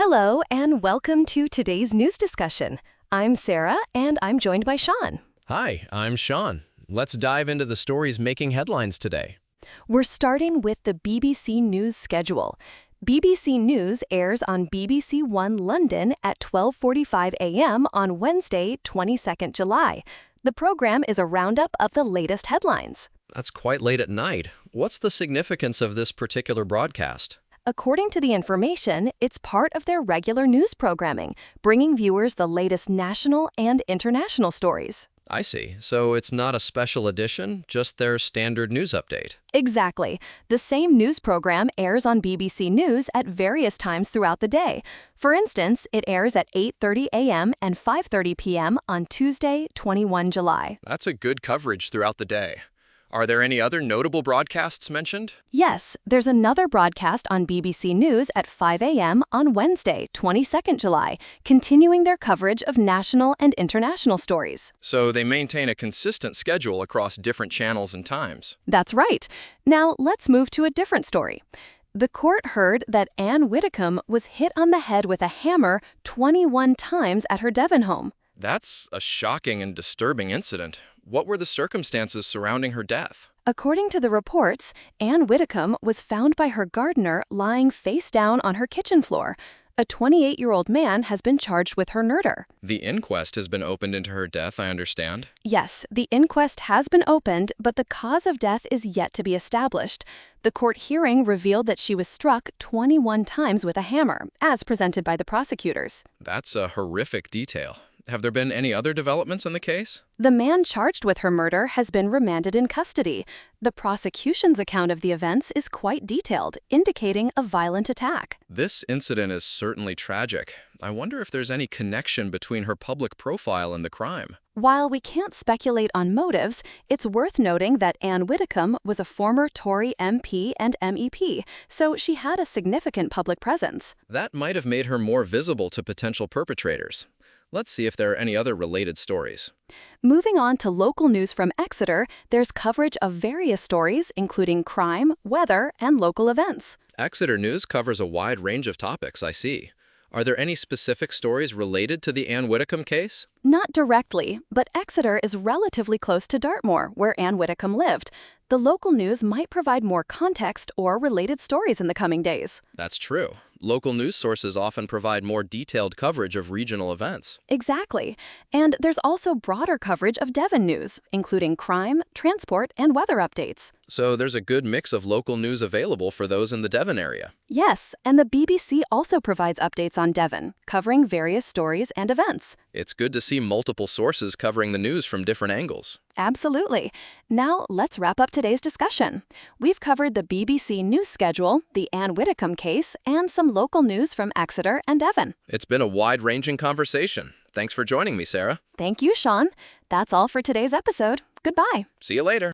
Hello, and welcome to today's news discussion. I'm Sarah, and I'm joined by Sean. Hi, I'm Sean. Let's dive into the stories making headlines today. We're starting with the BBC News schedule. BBC News airs on BBC One London at 12:45 a.m. on Wednesday, 22nd July. The program is a roundup of the latest headlines. That's quite late at night. What's the significance of this particular broadcast? According to the information, it's part of their regular news programming, bringing viewers the latest national and international stories. I see. So it's not a special edition, just their standard news update. Exactly. The same news program airs on BBC News at various times throughout the day. For instance, it airs at 8:30 a.m. and 5:30 p.m. on Tuesday, 21 July. That's a good coverage throughout the day. Are there any other notable broadcasts mentioned? Yes, there's another broadcast on BBC News at 5 a.m. on Wednesday, 22nd July, continuing their coverage of national and international stories. So they maintain a consistent schedule across different channels and times. That's right. Now let's move to a different story. The court heard that Anne Widdecombe was hit on the head with a hammer 21 times at her Devon home. That's a shocking and disturbing incident. What were the circumstances surrounding her death? According to the reports, Anne Widdecombe was found by her gardener lying face down on her kitchen floor. A 28-year-old man has been charged with her murder. The inquest has been opened into her death, I understand. Yes, the inquest has been opened, but the cause of death is yet to be established. The court hearing revealed that she was struck 21 times with a hammer, as presented by the prosecutors. That's a horrific detail. Have there been any other developments in the case? The man charged with her murder has been remanded in custody. The prosecution's account of the events is quite detailed, indicating a violent attack. This incident is certainly tragic. I wonder if there's any connection between her public profile and the crime. While we can't speculate on motives, it's worth noting that Anne Widdecombe was a former Tory MP and MEP, so she had a significant public presence. That might have made her more visible to potential perpetrators. Let's see if there are any other related stories. Moving on to local news from Exeter, there's coverage of various stories, including crime, weather, and local events. Exeter News covers a wide range of topics, I see. Are there any specific stories related to the Anne Widdecombe case? Not directly, but Exeter is relatively close to Dartmoor, where Anne Widdecombe lived. The local news might provide more context or related stories in the coming days. That's true. Local news sources often provide more detailed coverage of regional events. Exactly. And there's also broader coverage of Devon news, including crime, transport, and weather updates. So there's a good mix of local news available for those in the Devon area. Yes, and the BBC also provides updates on Devon, covering various stories and events. It's good to see multiple sources covering the news from different angles. Absolutely. Now let's wrap up today's discussion. We've covered the BBC news schedule, the Anne Widdecombe case, and some local news from Exeter and Devon. It's been a wide-ranging conversation. Thanks for joining me, Sarah. Thank you, Sean. That's all for today's episode. Goodbye. See you later.